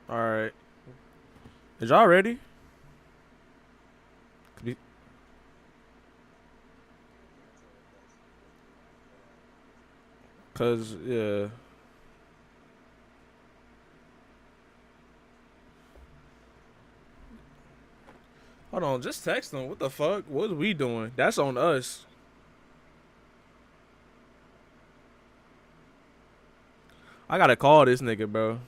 All right. Is y'all ready? Cause yeah. Hold on, just text them. What the fuck? What are we doing? That's on us. I gotta call this nigga, bro.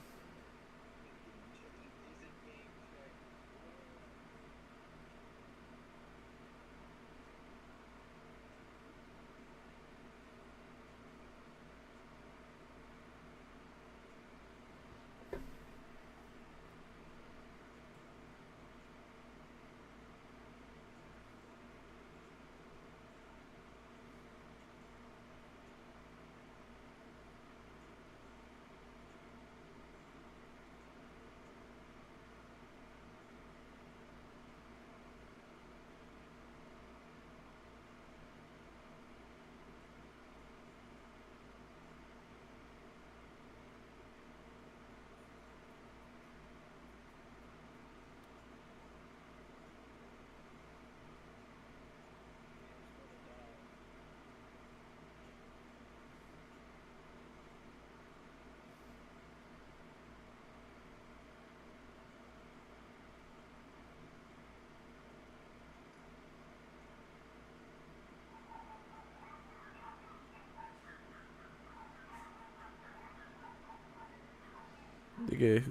Nigga,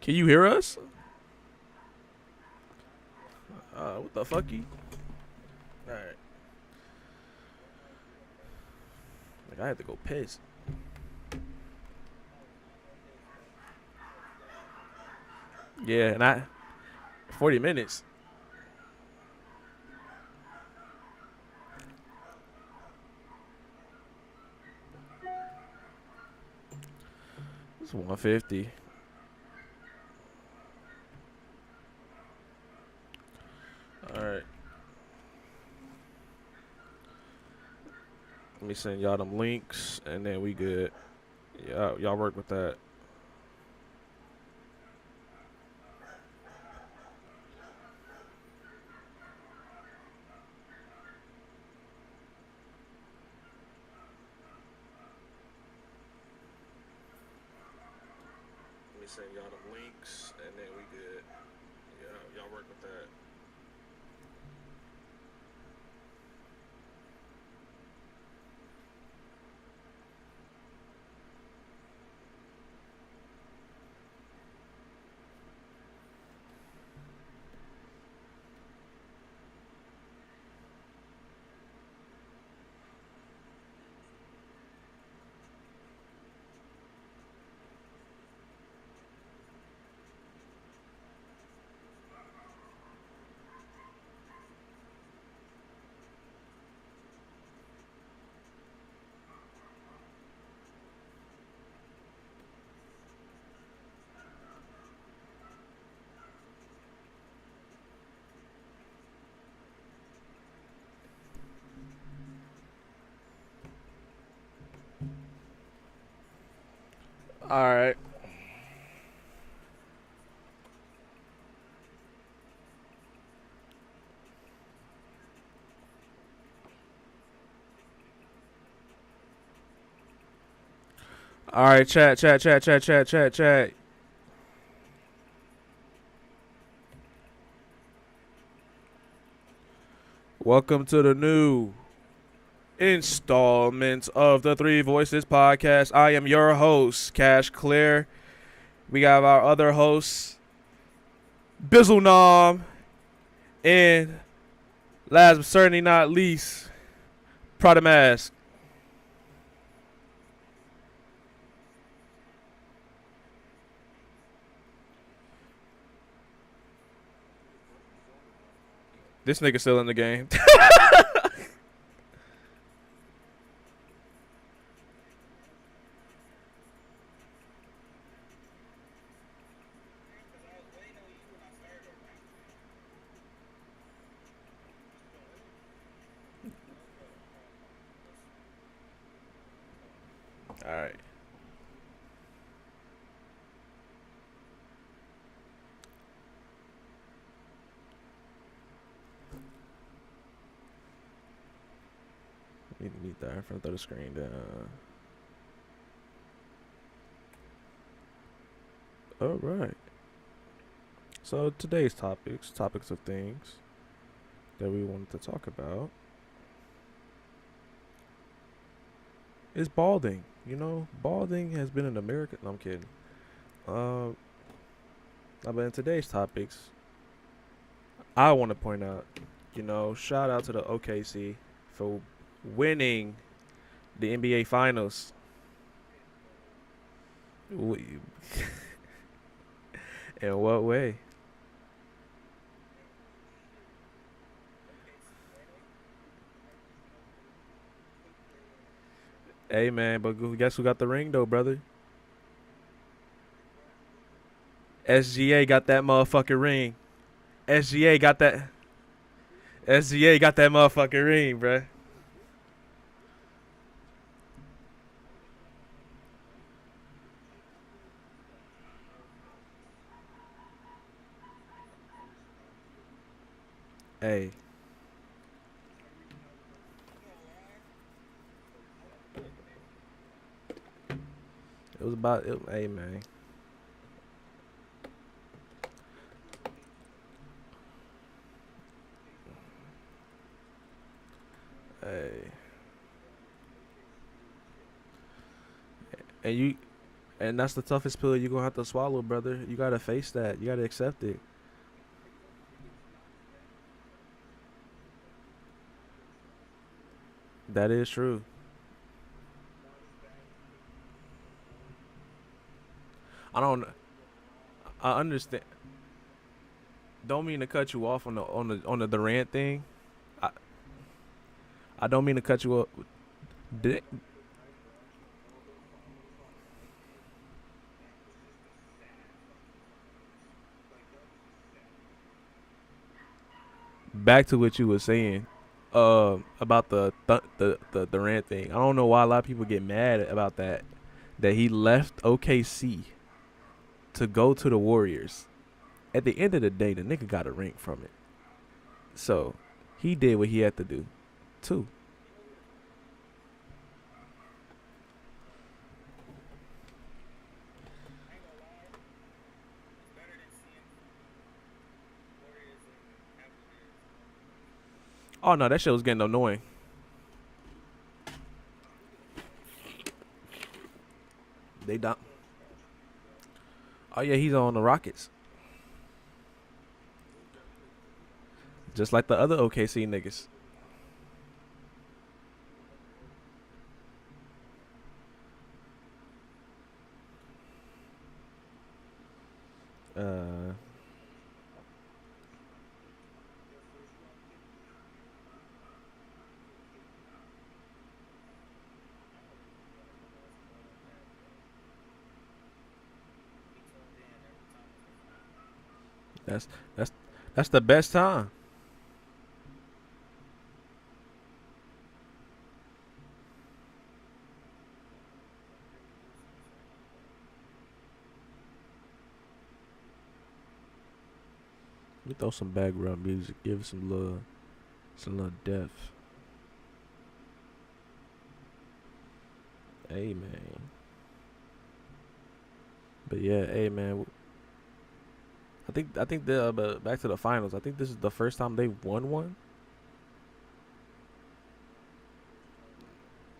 can you hear us? What the fucky? All right. Like I had to go piss. Yeah, and 40 minutes. It's 150. All right. Let me send y'all them links, and then we good. Yeah, y'all work with that. Let me send y'all them links, and then we good. Yeah, y'all work with that. All right. All right, chat. Welcome to the new installment of the Three Voices podcast. I am your host, HCLARE. We have our other hosts, BIZZLE and last but certainly not least, PRADAMSK. This nigga still in the game. All right. Need that. I'm finna throw the screen down. All right. So today's topics of things that we wanted to talk about is balding. You know, balding has been in America. No, I'm kidding. Uh, but in today's topics, I want to point out, shout out to the OKC for winning the NBA Finals. In what way? Hey man, but guess who got the ring though, brother? SGA got that motherfucking ring. SGA got that. SGA got that motherfucking ring, bruh. Hey, it was about it. Hey man, hey, and you, and that's the toughest pill you're gonna have to swallow, brother. You gotta face that. You gotta accept it. That is true. I don't. I understand. Don't mean to cut you off on the Durant thing. I I don't mean to cut you off. Di- Back to what you were saying, about the Durant thing. I don't know why a lot of people get mad about that. That he left OKC to go to the Warriors. At the end of the day, the nigga got a ring from it. So he did what he had to do too. Oh no, that shit was getting annoying. They don't. Oh yeah, he's on the Rockets, just like the other OKC niggas. Uh, that's that's that's the best time. We throw some background music, give it some little depth. Hey man, but yeah, hey man. I think the but back to the finals. I think this is the first time they've won one.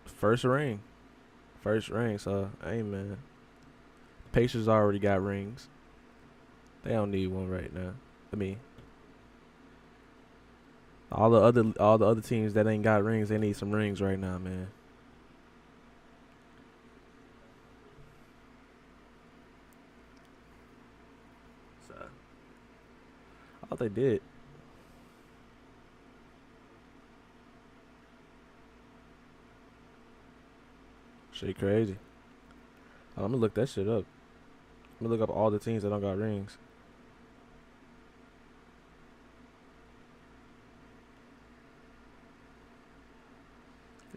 First ring, first ring. So hey man, Pacers already got rings. They don't need one right now. I mean, all the other teams that ain't got rings, they need some rings right now, man. So I thought they did. Shit crazy. I'm gonna look that shit up. I'm gonna look up all the teams that don't got rings.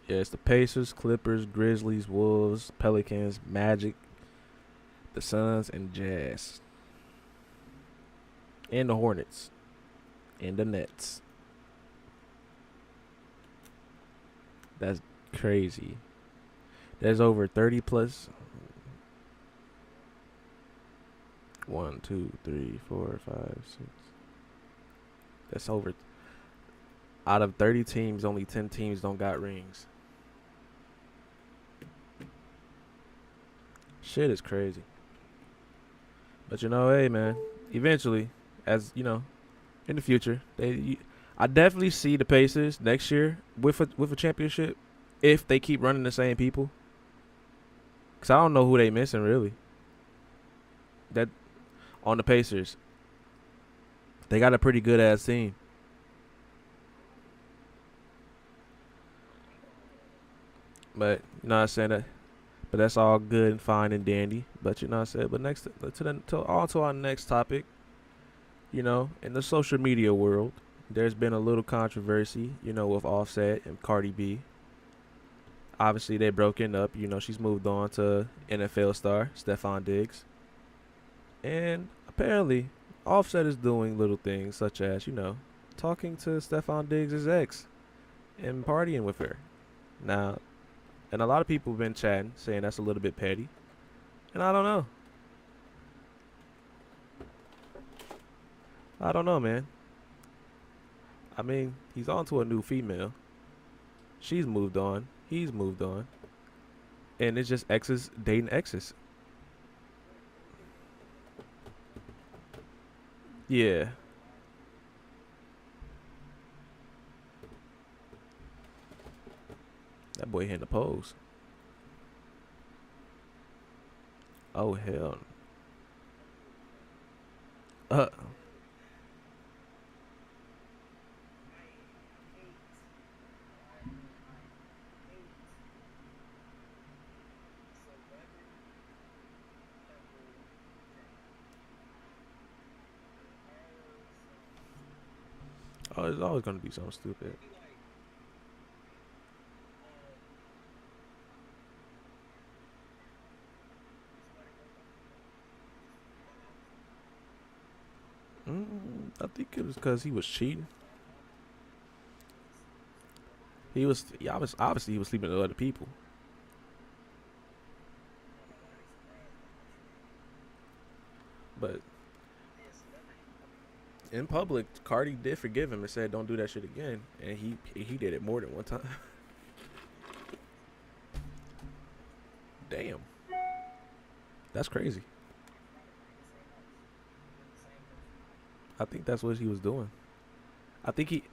Yeah, it's the Pacers, Clippers, Grizzlies, Wolves, Pelicans, Magic, the Suns, and Jazz, and the Hornets, and the Nets. That's crazy. There's over 30 plus. 1, 2, 3, 4, 5, 6. That's over. Out of 30 teams, only 10 teams don't got rings. Shit is crazy. But hey, man. Eventually, as you know, in the future, I definitely see the Pacers next year with a championship if they keep running the same people. Cause I don't know who they missing really. That on the Pacers, they got a pretty good ass team. But you know what I'm saying that. But that's all good and fine and dandy. But you know what I'm saying. But next to our next topic. In the social media world, there's been a little controversy. With Offset and Cardi B. Obviously, they broken up. She's moved on to NFL star Stephon Diggs. And apparently, Offset is doing little things such as, talking to Stephon Diggs' ex and partying with her. Now, and a lot of people have been chatting, saying that's a little bit petty. And I don't know. I don't know, man. I mean, he's on to a new female. She's moved on. He's moved on. And it's just exes dating exes. Yeah. That boy hitting the pose. Oh, hell. Uh. Oh, it's always gonna be something stupid. I think it was because he was cheating. Obviously he was sleeping with other people. But in public, Cardi did forgive him and said, "Don't do that shit again." And he did it more than one time. Damn, that's crazy. I think that's what he was doing. I think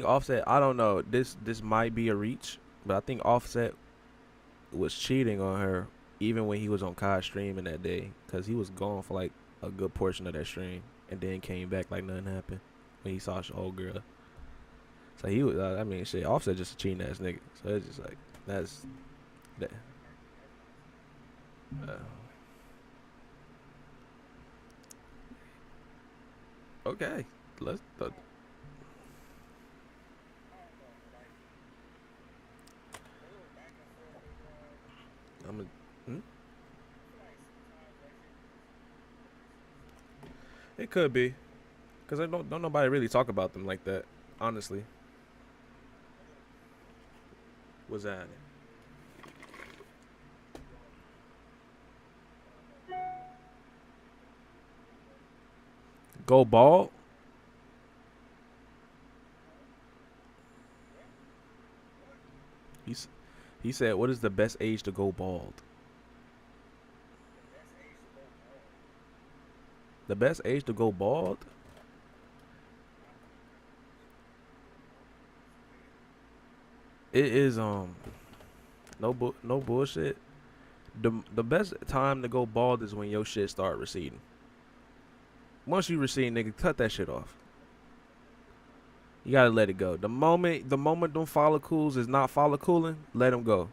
Offset. I don't know. This might be a reach, but I think Offset was cheating on her even when he was on Kai's stream in that day, because he was gone for like a good portion of that stream and then came back like nothing happened when he saw his old girl. So he was. I mean, shit. Offset just a cheating ass nigga. So it's just like that's that. Uh, okay, let's. I'm a, hmm? It could be, cause I don't nobody really talk about them like that. Honestly, was that go bald? He's he said, "What is the best age to go bald?" The best age to go bald? It is no bullshit. The best time to go bald is when your shit start receding. Once you recede, nigga, cut that shit off. You gotta let it go. The moment them follicles is not folliculing, let them go.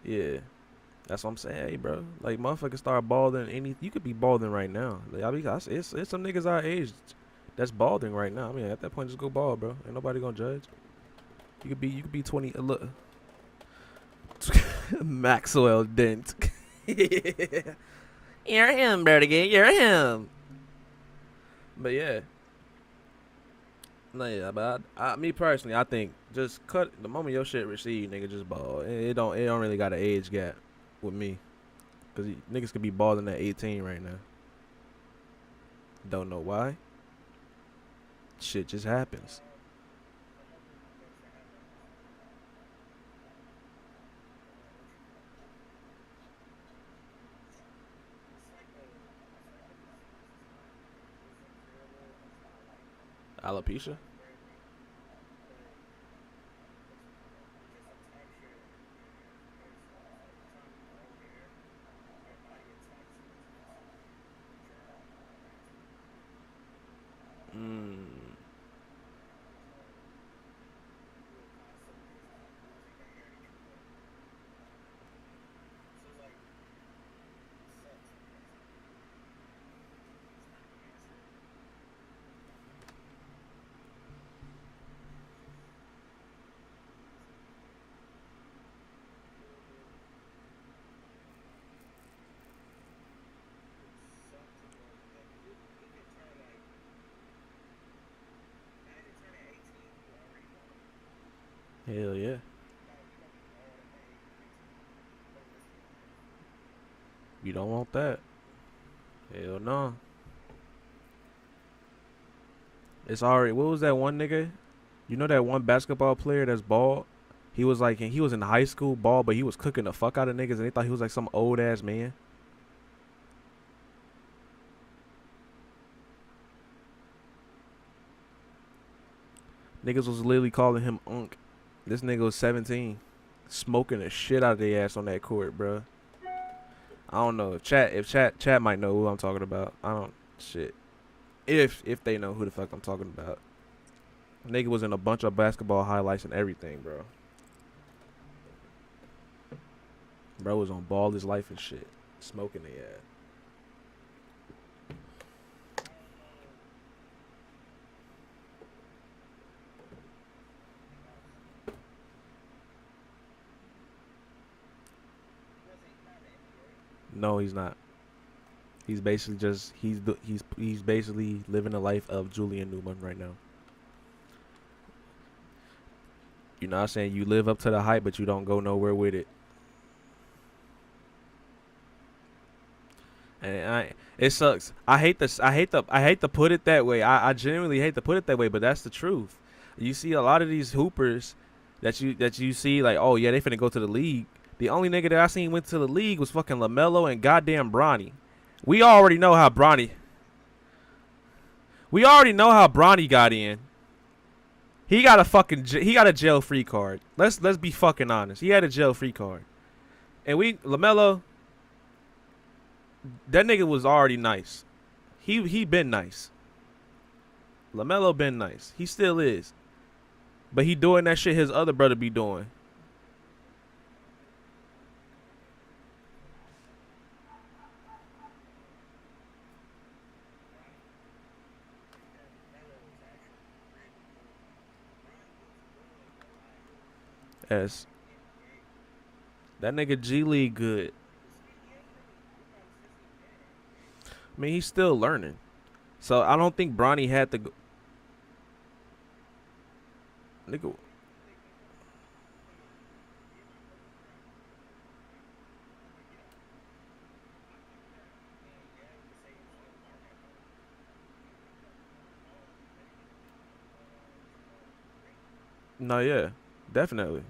Yeah, that's what I'm saying, hey, bro. Like motherfuckers start balding. You could be balding right now. Like, it's some niggas our age that's balding right now. I mean, at that point, just go bald, bro. Ain't nobody gonna judge. You could be 20. Look, Maxwell Dent. You're him, Bertigan. You're him. But yeah, No, yeah, but me personally, I think just cut the moment your shit receive, nigga, just ball. It don't really got an age gap with me, cause niggas could be balling at 18 right now. Don't know why. Shit just happens. Alopecia. Mm. Hell yeah. You don't want that. Hell no. It's already. What was that one nigga? You know that one basketball player that's bald? He was like, he was in high school bald, but he was cooking the fuck out of niggas, and they thought he was like some old ass man. Niggas was literally calling him Unk. This nigga was 17, smoking the shit out of their ass on that court, bro. I don't know if chat might know who I'm talking about. I don't shit. If they know who the fuck I'm talking about. Nigga was in a bunch of basketball highlights and everything, bro. Bro was on ball his life and shit, smoking the ass. No, he's not. He's basically just he's basically living the life of Julian Newman right now. You know what I'm saying? You live up to the hype, but you don't go nowhere with it. And it sucks. I hate this. I hate to put it that way. I genuinely hate to put it that way, but that's the truth. You see a lot of these hoopers that you see like, oh yeah, they finna go to the league. The only nigga that I seen went to the league was fucking LaMelo and goddamn Bronny. We already know how Bronny. We already know how Bronny got in. He got a jail free card. Let's be fucking honest. He had a jail free card, and LaMelo, that nigga was already nice. He been nice. LaMelo been nice. He still is, but he doing that shit his other brother be doing. As that nigga G League good. I mean, he's still learning. So I don't think Bronny had to go. Nigga, no, yeah, definitely.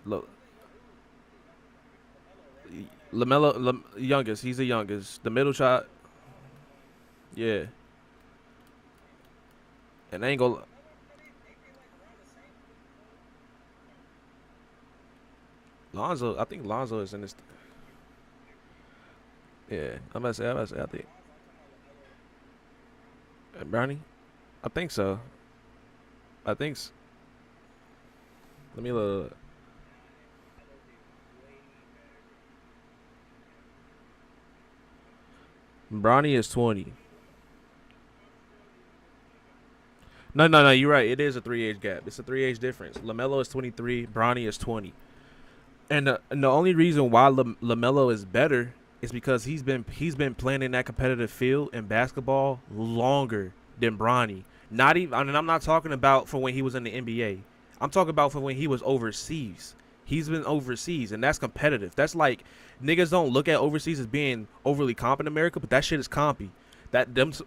Look, youngest. He's the youngest. The middle child, yeah. And I ain't gonna. Lonzo, I think Lonzo is in this. Yeah, I'm about to say, I think Brownie. I think so. I think. Let me look. Bronny is 20. No, no, no. You're right. It is a 3 age gap. It's a 3 age difference. Lamelo is 23. Bronny is 20. And the only reason why Lamelo is better It's because he's been playing in that competitive field in basketball longer than Bronny. Not even, I mean, I'm not talking about for when he was in the NBA. I'm talking about for when he was overseas. He's been overseas, and that's competitive. That's like niggas don't look at overseas as being overly comp in America, but that shit is compy.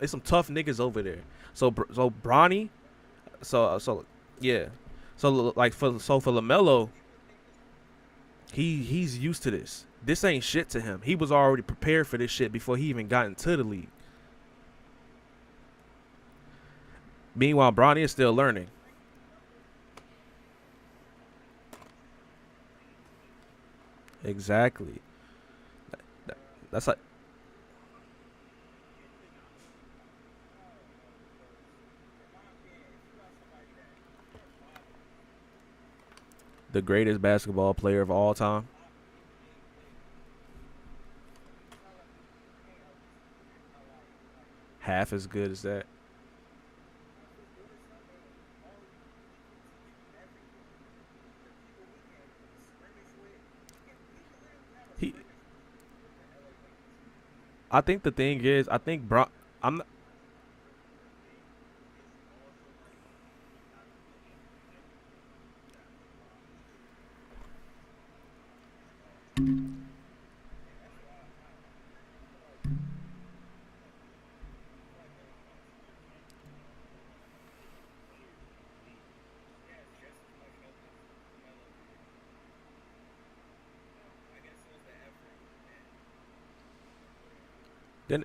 It's some tough niggas over there. So Bronny, so yeah, so like for Lamelo, he's used to this. This ain't shit to him. He was already prepared for this shit before he even got into the league. Meanwhile, Bronny is still learning. Exactly. That's like the greatest basketball player of all time. Half as good as that. He. I think the thing is, I think Bron. I'm. Not, then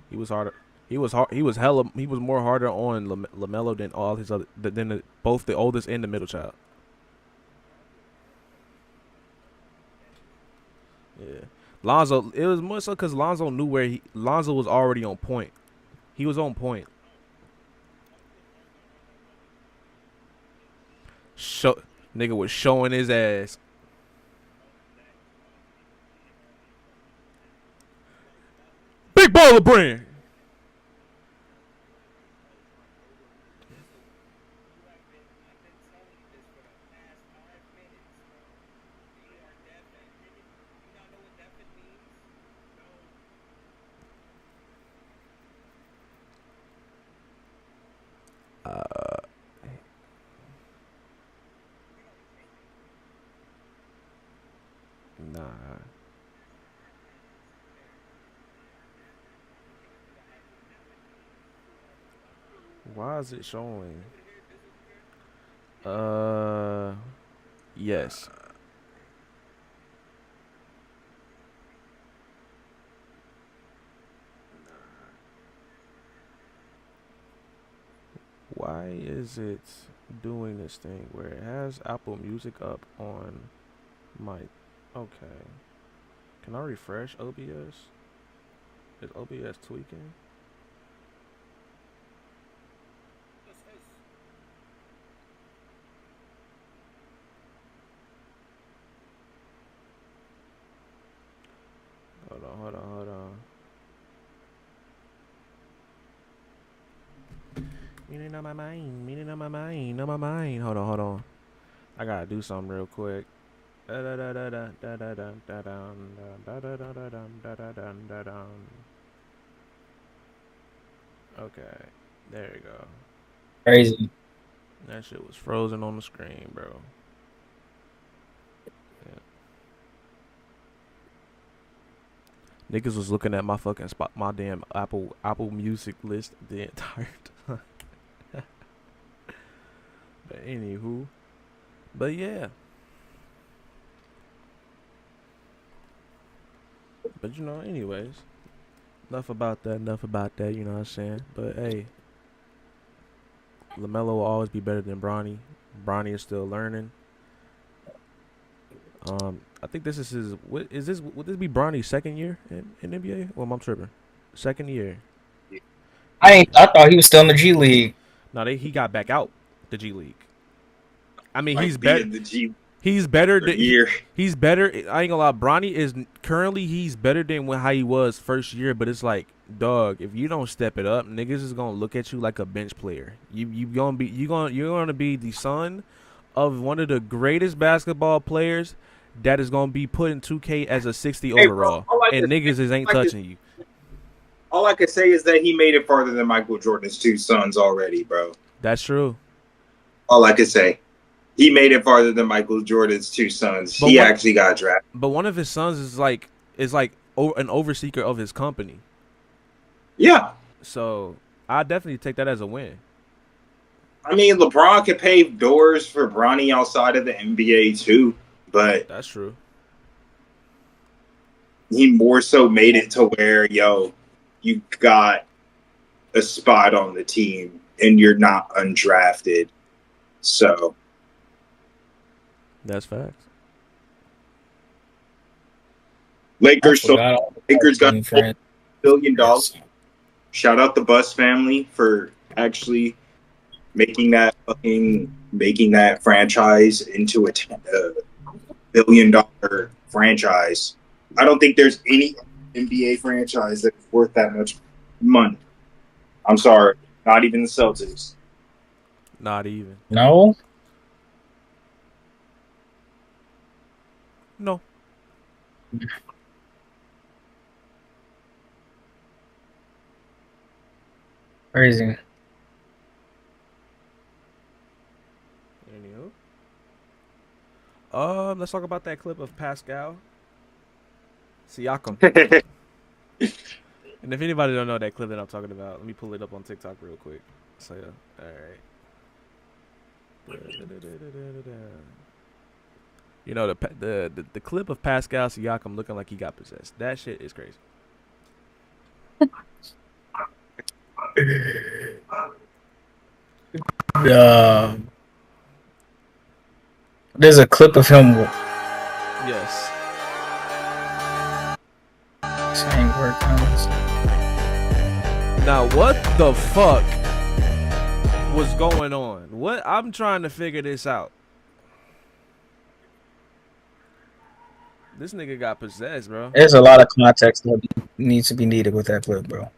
he was harder. He was hard. He was hella. He was more harder on Lamelo than all his other than both the oldest and the middle child. Yeah. Lonzo. It was more so because Lonzo knew where he. Lonzo was already on point. He was on point. Show nigga was showing his ass. Big baller brand. Uh, nah. Why is it showing? Uh, yes. Why is it doing this thing where it has Apple Music up on my? Okay. Can I refresh OBS? Is OBS tweaking? Hold on, hold on, hold on. Meaning on my mind, meaning on my mind, on my mind. Hold on, hold on. I gotta do something real quick. Okay, there you go. Crazy. That shit was frozen on the screen, bro. Yeah. Niggas was looking at my fucking spot, my damn Apple Music list the entire time. But anywho, but yeah, but anyways, enough about that. Enough about that. You know what I'm saying? But hey, Lamelo will always be better than Bronny. Bronny is still learning. I think this is his. What is this? Would this be Bronny's second year in NBA? Well, I'm tripping. Second year. I thought he was still in the G League. No, he got back out the G League. I mean, he's Like be better. in the G He's better for a than year. he's better. I ain't gonna lie. Bronny is currently he's better than how he was first year. But it's like, dog, if you don't step it up, niggas is gonna look at you like a bench player. You're gonna be the son of one of the greatest basketball players that is gonna be put in 2K as a 60 Hey, bro, overall, and niggas is ain't touching you. all I can say is that he made it farther than Michael Jordan's two sons already, bro. That's true. All I can say. He made it farther than Michael Jordan's two sons. But He one, actually got drafted. but one of his sons is like an overseeker of his company. Yeah. So I definitely take that as a win. I mean, LeBron could pave doors for Bronny outside of the NBA too, but That's true. he more so made it to where, yo, you got a spot on the team and you're not undrafted. So That's facts. Lakers so forgot all Lakers got $1 billion. Yes. Shout out the Bus family for actually making that franchise into a $1 billion franchise. I don't think there's any NBA franchise that's worth that much money. I'm sorry, not even the Celtics. Not even. No? No. Crazy. Anywho. Let's talk about that clip of Pascal Siakam. And if anybody don't know that clip that I'm talking about, let me pull it up on TikTok real quick. So yeah, all right. You know the clip of Pascal Siakam looking like he got possessed. That shit is crazy. Uh, there's a clip of him Yes. saying word comments. Now what the fuck was going on? What I'm trying to figure this out. This nigga got possessed, bro. There's a lot of context that needs to be needed with that clip, bro.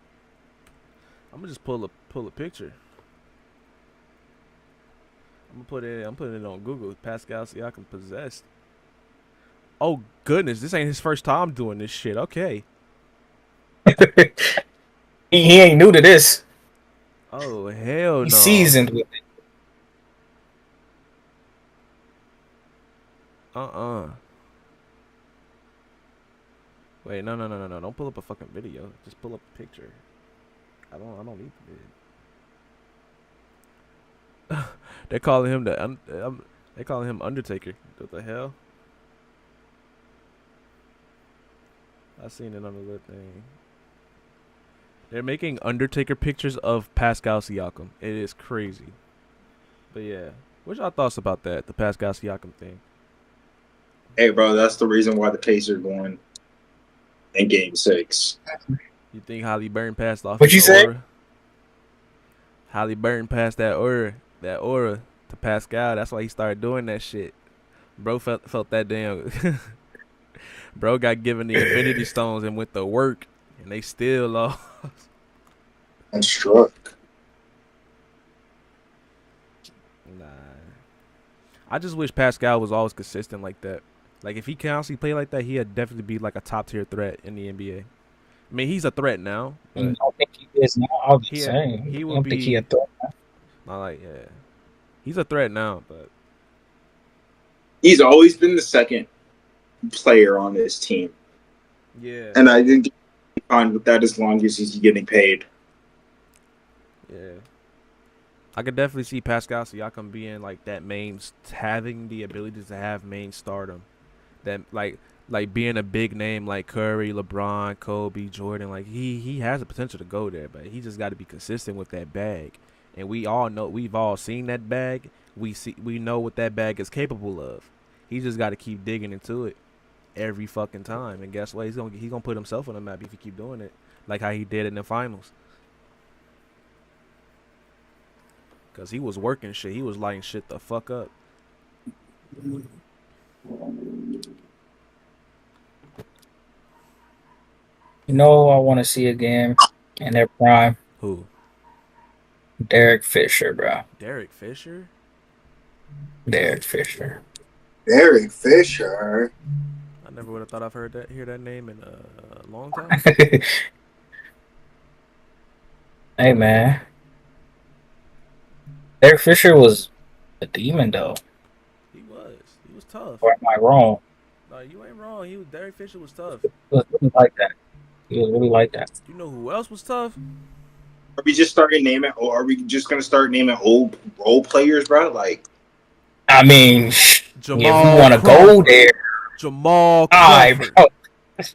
I'm gonna just pull a picture. I'm putting it on Google. Pascal Siakam possessed. Oh goodness, this ain't his first time doing this shit. Okay. he ain't new to this. Oh hell He's no. seasoned with it. Wait, no. Don't pull up a fucking video. Just pull up a picture. I don't need the vid. They're calling him they calling him Undertaker. What the hell? I seen it on the little thing. They're making Undertaker pictures of Pascal Siakam. It is crazy. But yeah, what's y'all thoughts about that? The Pascal Siakam thing. Hey, bro, that's the reason why the Pacers won in Game 6. You think Halliburton passed off What you his say? aura? Halliburton passed that aura to Pascal. That's why he started doing that shit. Bro felt that damn. Bro got given the Infinity Stones and went to work, and they still lost. And struck. Nah. I just wish Pascal was always consistent like that. Like if he constantly play like that, he'd definitely be like a top tier threat in the NBA. I mean, he's a threat now. I But don't think he is now. I was he saying. he I would don't think he be. a threat. Not like yeah. He's a threat now, but He's always been the second player on this team. yeah. And I think he's fine with that as long as he's getting paid. Yeah. I could definitely see Pascal Siakam being like that having the ability to have main stardom. That like being a big name like Curry, LeBron, Kobe, Jordan. Like he has the potential to go there, but he just got to be consistent with that bag. And we've all seen that bag. We know what that bag is capable of. He just got to keep digging into it every fucking time. And guess what? He's gonna put himself on the map if he keep doing it, like how he did in the finals. Cause he was working shit. He was lighting shit the fuck up. You know, I want to see a game in their prime. Who? Derek Fisher, bro. Derek Fisher? Derek Fisher. Derek Fisher. I never would have thought I've hear that name in a long time. Hey man, Derek Fisher was a demon though. He was. He was tough. Or am I wrong? No, you ain't wrong. Derek Fisher was tough. He was really like that. He was really like that. You know who else was tough? Are we just starting naming, or are we just gonna start naming old role players, bro? Like, I mean, if you Jamal want to go Crawford. there, Jamal alright, Crawford. bro.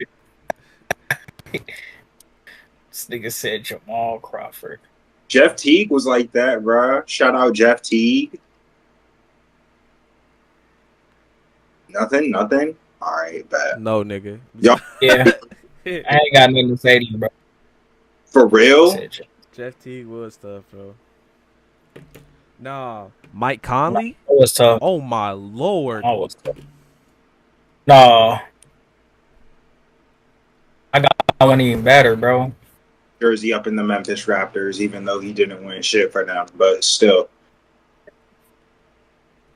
This nigga said Jamal Crawford. Jeff Teague was like that, bro. Shout out Jeff Teague. Nothing. All right, bet. No, nigga. Yo, Yeah, I ain't got nothing to say to you, bro. for real? Jeff Teague was tough, bro. Nah. Mike Conley? It was tough. Oh, my lord. Oh, it was tough. No. I got one even better, bro. Jersey up in the Memphis Raptors, even though he didn't win shit for them, but still.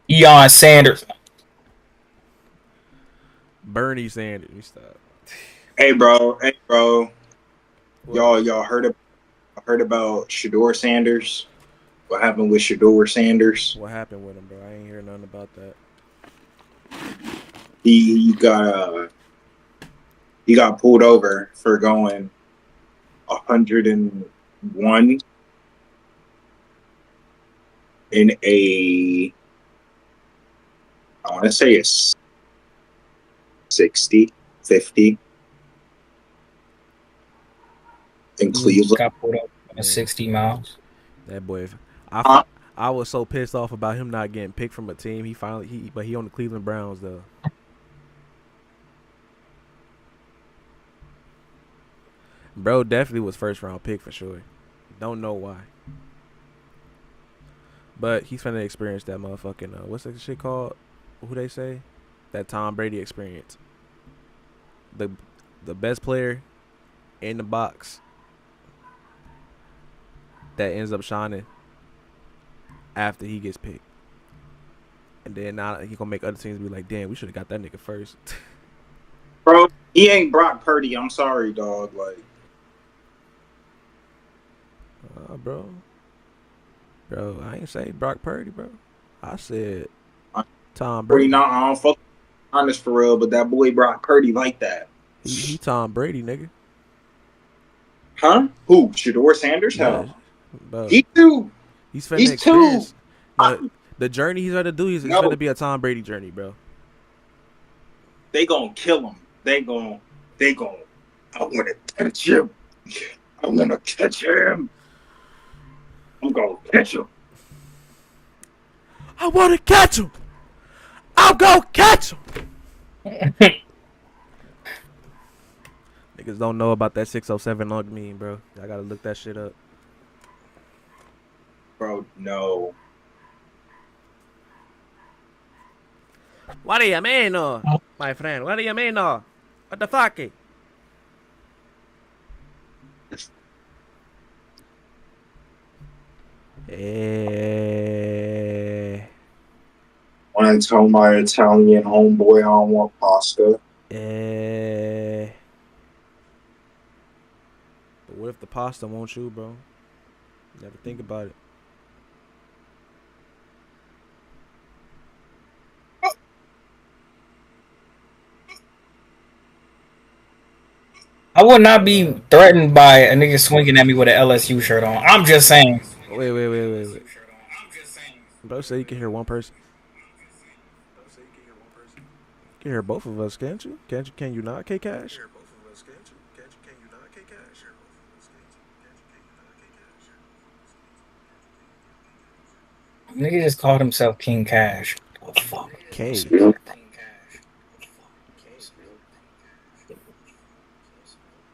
Deion Sanders. Bernie Sanders. You stop. Hey, bro. What? Y'all heard about Shador Sanders? What happened with Shador Sanders? What happened with him, bro? I ain't hear nothing about that. He got pulled over for going 101 in a, I want to say it's 60, 50 in Cleveland. Got pulled up on 60 miles. That boy. I was so pissed off about him not getting picked from a team. But he on the Cleveland Browns though. Bro definitely was first round pick for sure. Don't know why. But he's finna experience that motherfucking what's that shit called? Who they say? That Tom Brady experience. The best player in the box that ends up shining after he gets picked. And then now he gonna make other teams be like, damn, we should have got that nigga first. Bro, he ain't Brock Purdy. I'm sorry, dog. Like, Bro, I ain't say Brock Purdy, bro. I said Tom Brady. I don't fuck honest for real, but that boy Brock Purdy like that. He Tom Brady, nigga. Huh? Who? Shador Sanders? Hell, bro. he too. He's finna He's experience. too. The journey he's gonna do, it's No. gonna be a Tom Brady journey, bro. They gonna kill him. They gonna. I wanna catch him. I'm gonna catch him. I'm gonna catch him. I wanna catch him. I'll go catch him. Niggas don't know about that 607 log meme, bro. I gotta look that shit up. Bro, no. What do you mean, my friend? What do you mean, What the fuck? When I tell my Italian homeboy I don't want pasta. But what if the pasta won't you, bro? Never think about it. I would not be threatened by a nigga swinging at me with an LSU shirt on. I'm just saying. Wait. Bro said you can hear one person. You can hear both of us, can't you? Can you not, K Cash? Nigga just called himself King Cash. What the fuck? K.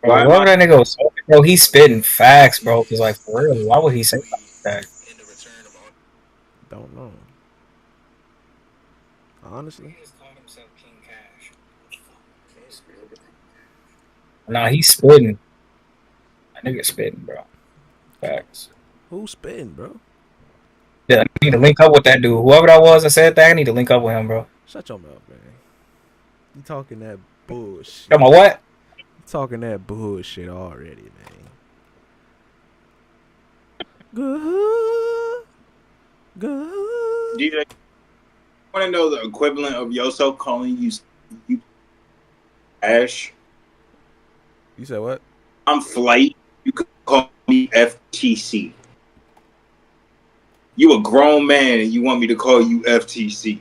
Bro, whoever that nigga was, bro, he's spitting facts, bro. Cause like for real, why would he say that? Don't know. Honestly. Nah, he's spitting. That nigga spitting, bro. Facts. Who's spitting, bro? Yeah, I need to link up with that dude. Whoever that was that said that, I need to link up with him, bro. Shut your mouth, man. You talking that bullshit. Come on, what? You talking that bullshit already, man. Good. Good. DJ, want to know the equivalent of Yoso calling you Ash? You said what? I'm Flight. You could call me FTC. You a grown man and you want me to call you FTC.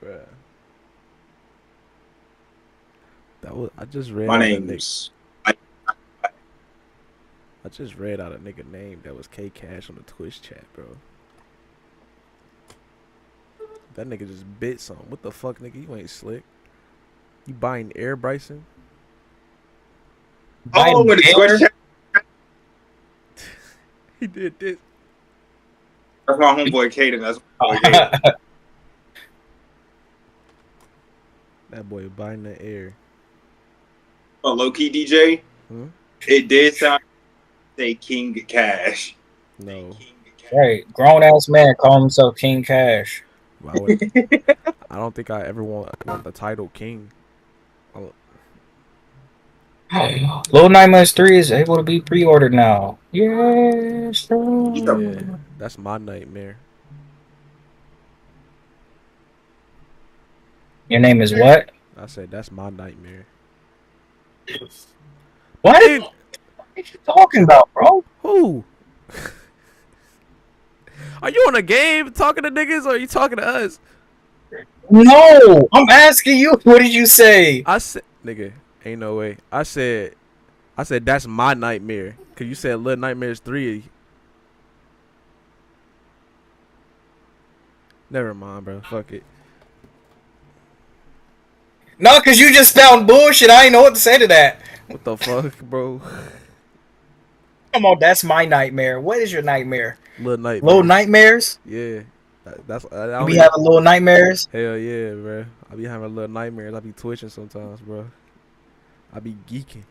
Bruh. That was I just read. My name's. I just read out a nigga name that was K Cash on the Twitch chat, bro. That nigga just bit something. What the fuck, nigga? You ain't slick. You buying air, Bryson? Oh, with the Twitch chat. He did this. That's my homeboy Kaden. That's my homeboy Kaden. That boy buying the air. Oh, low key DJ. It did sound say King Cash. No. Right, grown ass man calling himself King Cash. I don't think I ever want the title King. Little Nightmares 3 is able to be pre-ordered now. Yes. Yeah, that's my nightmare. Your name is what? I said that's my nightmare. What? What are you talking about, bro? Who? Are you on a game talking to niggas or are you talking to us? No, I'm asking you. What did you say? I said, nigga, ain't no way. I said that's my nightmare. Cause you said Little Nightmares 3. Never mind, bro. Fuck it. No, cause you just found bullshit. I ain't know what to say to that. What the fuck, bro? Come on, that's my nightmare. What is your nightmare? Little Nightmares. Little Nightmares? Yeah. That's You be having little nightmares? Hell yeah, bro. I be having little nightmares. I be twitching sometimes, bro. I be geeking.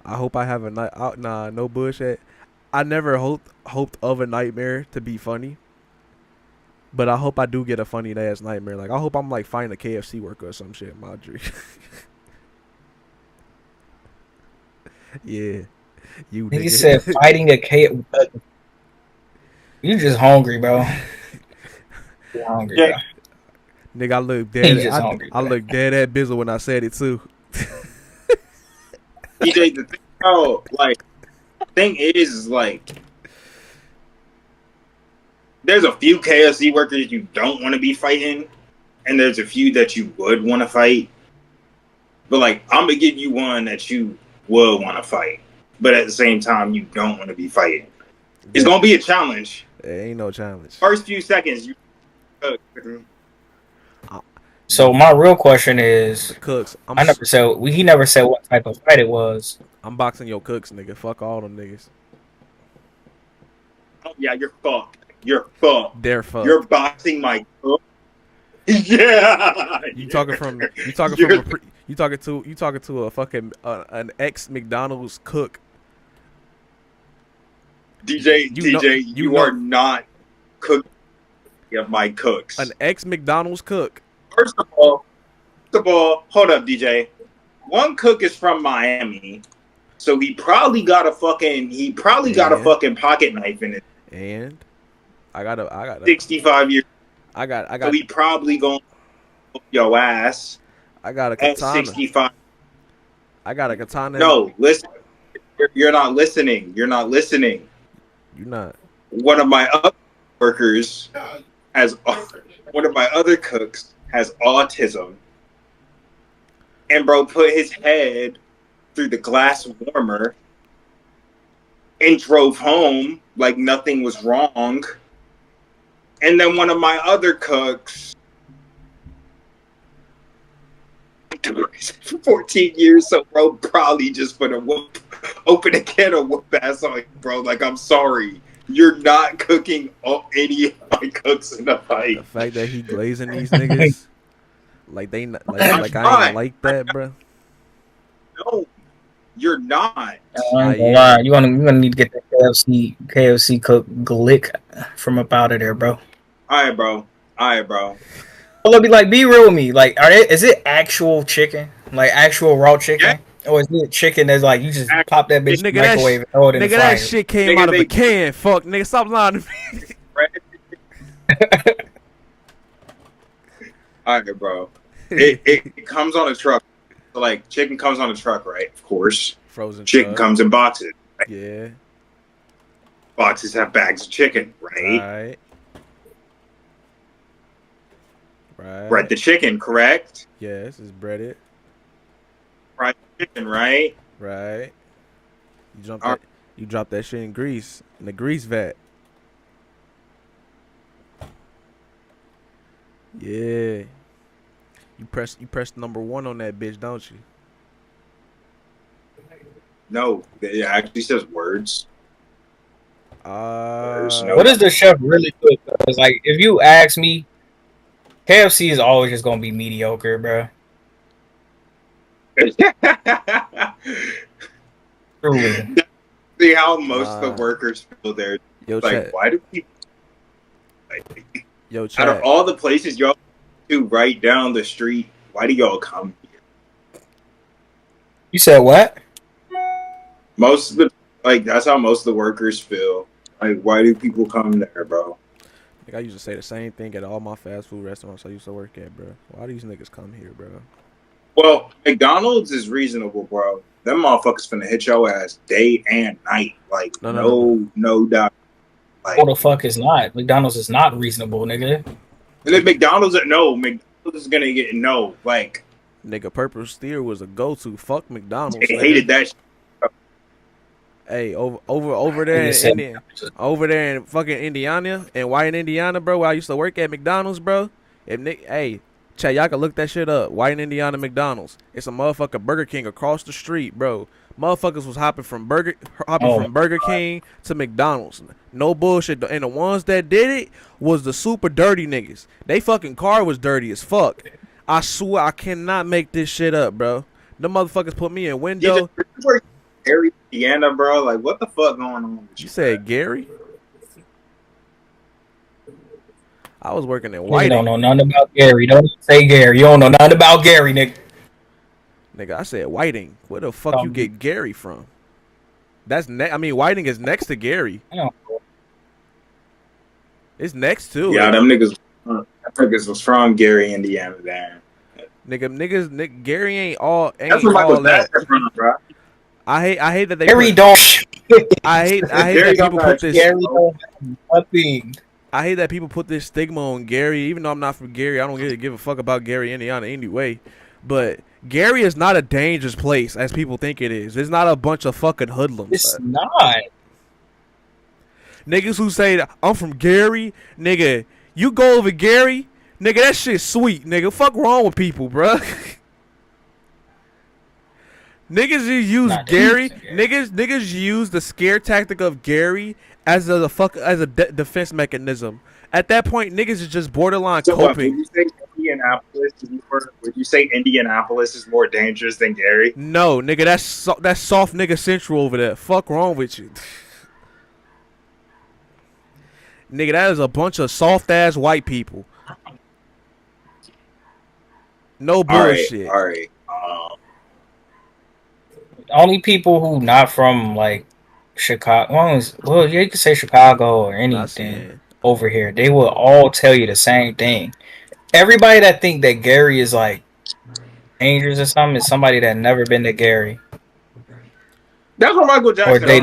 I hope I have a night. Nah, no bullshit. I never hoped of a nightmare to be funny, but I hope I do get a funny ass nightmare. Like I hope I'm like finding a KFC worker or some shit in my dream. Yeah, you. He said fighting a KFC. You just hungry, bro. You're hungry, Yeah. bro. Nigga, I look dead. Hungry, I look dead at Bizzle when I said it too. DJ, the thing, thing is, like, there's a few KFC workers you don't want to be fighting, and there's a few that you would want to fight. But, like, I'm going to give you one that you will want to fight, but at the same time, you don't want to be fighting. It's going to be a challenge. It ain't no challenge. First few seconds, you. So my real question is, Cooks. he never said what type of fight it was. I'm boxing your cooks, nigga. Fuck all them niggas. Oh, yeah, you're fucked. You're fucked. They're fucked. You're boxing my cook. Yeah. You talking to a fucking an ex McDonald's cook. DJ, you are not cooking my cooks. An ex McDonald's cook. First of all, hold up, DJ. One cook is from Miami, so he probably got a fucking pocket knife in it. And I got a 65 years. So he probably gonna whoop your ass. I got a at katana. 65. I got a katana. No, listen. You're not listening. You're not listening. You're not. One of my other workers one of my other cooks has autism, and bro put his head through the glass warmer and drove home like nothing was wrong. And then one of my other cooks, 14 years, so bro probably just put open a can of whoop ass on you, bro. Like, I'm sorry, you're not cooking any my cooks in the fight. The fact that he glazing these niggas like they not, I'm like I ain't not. like that, bro. No, you're not. I I ain't gonna lie. am. You gonna need to get the KFC cook glick from up out of there, bro. All right, bro. All right, bro. Well, be like, be real with me. Like, is it actual chicken? Like actual raw Yeah, chicken? Or is it chicken that's like you just pop that bitch in the Nigga, that microwave and throw it in the nigga, that fryer? shit came nigga, out of a they can. Fuck, nigga, stop lying to me. all right, bro. It comes on a truck. So, like, chicken comes on a truck, right? Of course. Frozen Chicken truck. comes in boxes. Right? Yeah. Boxes have bags of chicken, right? Right. Bread the chicken, correct? Yes, it's breaded. Fried chicken, right? Right. You All drop that shit in grease. In the grease vat. Yeah. You press number 1 on that bitch, don't you? No, it actually says words. No. What does the chef really cook? Because like, if you ask me, KFC is always just gonna be mediocre, bro. Truly. See how most of Nah. the workers feel there. Yo, Like, chat. why do people, like, Yo, out of chat. all the places y'all do right down the street, why do y'all come here? You said what? Most of the, like, that's how most of the workers feel. Like, why do people come there, bro? Like, I used to say the same thing at all my fast food restaurants I used to work at, bro. Why these niggas come here, bro? Well, McDonald's is reasonable, bro. Them motherfuckers finna hit your ass day and night. Like, no doubt. Like, What the fuck is not? McDonald's is not reasonable, nigga. and then McDonald's is gonna get no. Like, Nigga, Purple Steer was a go-to. Fuck McDonald's. they Nigga. hated that shit. Hey, over there in Indiana, over there in fucking Indiana and White Indiana, bro, where I used to work at McDonald's, bro. Hey, chat, y'all can look that shit up. White Indiana McDonald's. It's a motherfucking Burger King across the street, bro. Motherfuckers was hopping from Burger King to McDonald's. No bullshit. And the ones that did it was the super dirty niggas. They fucking car was dirty as fuck. I swear I cannot make this shit up, bro. The motherfuckers put me in window. Gary, Indiana, bro. Like, what the fuck going on with you? You said Gary? I was working in You Whiting. don't know nothing about Gary. Don't say Gary. You don't know nothing about Gary, nigga. Nigga, I said Whiting. Where the fuck you get Gary from? That's Whiting is next to Gary. I know. It's next to Yeah, it. them niggas was from Gary, Indiana, then. Nigga, Gary ain't all That's where Michael that. Jackson from, bro. I hate that they Gary put, don't. I hate Gary that people put this. Gary don't have nothing. I hate that people put this stigma on Gary. Even though I'm not from Gary, I don't give a fuck about Gary, Indiana anyway. But Gary is not a dangerous place as people think it is. It's not a bunch of fucking hoodlums. It's not. Niggas who say that I'm from Gary, nigga, you go over Gary, nigga, that shit sweet, nigga. Fuck wrong with people, bruh. Niggas just use Gary. Niggas use the scare tactic of Gary as a defense mechanism. At that point, niggas is just borderline coping. Would you say Indianapolis is more dangerous than Gary? No, nigga, that's soft nigga central over there. Fuck wrong with you, nigga? That is a bunch of soft ass white people. No bullshit. All right. Only people who not from like Chicago. Well, you can say Chicago or anything over here. They will all tell you the same thing. Everybody that think that Gary is like dangerous or something is somebody that never been to Gary. That's what Michael Jackson. Or they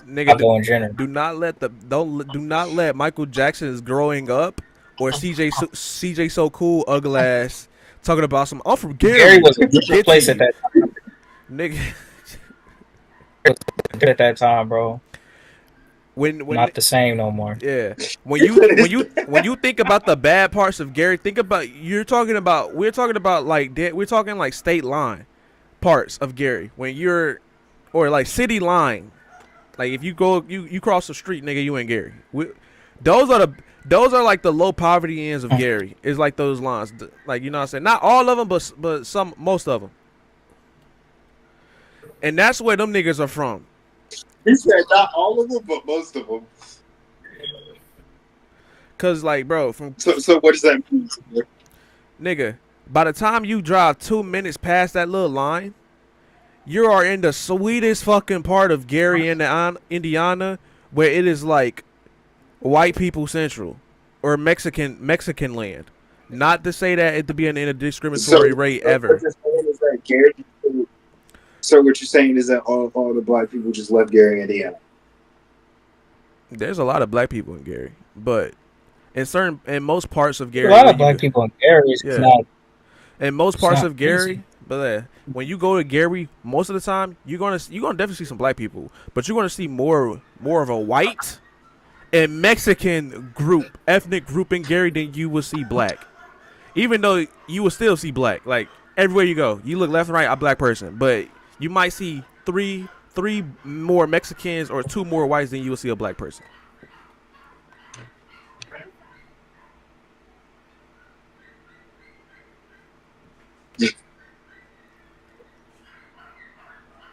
nigga, in general. Do not let Michael Jackson is growing up or CJ So Cool ugly ass talking about some. I'm from Gary. Gary was a good place at that time, nigga. At that time, bro. When not the same no more. Yeah. When you think about the bad parts of Gary, we're talking like state line parts of Gary. Or like city line. Like if you cross the street, nigga, you in Gary. Those are those are like the low poverty ends of Gary. It's like those lines, like you know what I'm saying. Not all of them, but some, most of them. And that's where them niggas are from. He said not all of them, but most of them. Cause like, bro, from so what does that mean? Nigga, by the time you drive 2 minutes past that little line, you are in the sweetest fucking part of Gary, Indiana, where it is like white people central or Mexican land. Not to say that it to be in a discriminatory rate ever. So what you're saying is that all the black people just left Gary, Indiana. There's a lot of black people in Gary, but in most parts of Gary, a lot of black people in Gary. Yeah. Not, in most parts of Gary, easy. but when you go to Gary, most of the time you're gonna definitely see some black people, but you're gonna see more of a white and Mexican ethnic group in Gary than you will see black. Even though you will still see black, like everywhere you go, you look left and right, a black person, but you might see three more Mexicans or 2 more whites than you will see a black person.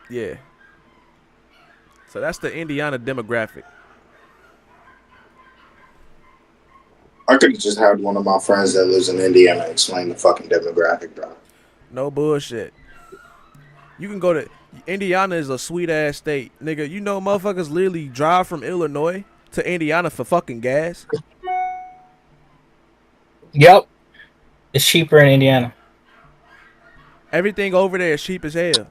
Yeah. So that's the Indiana demographic. I could have just had one of my friends that lives in Indiana explain the fucking demographic, bro. No bullshit. You can go to Indiana is a sweet ass state, nigga. You know motherfuckers literally drive from Illinois to Indiana for fucking gas. Yep, it's cheaper in Indiana. Everything over there is cheap as hell.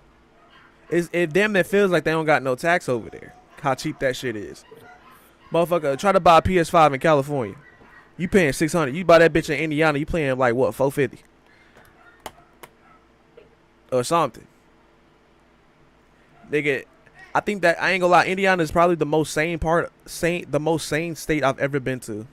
It damn near feels like they don't got no tax over there. How cheap that shit is. Motherfucker, try to buy a PS5 in California. You paying $600. You buy that bitch in Indiana, you paying like what, $450 or something. Nigga, I think that I ain't gonna lie. Indiana is probably the most sane state I've ever been to.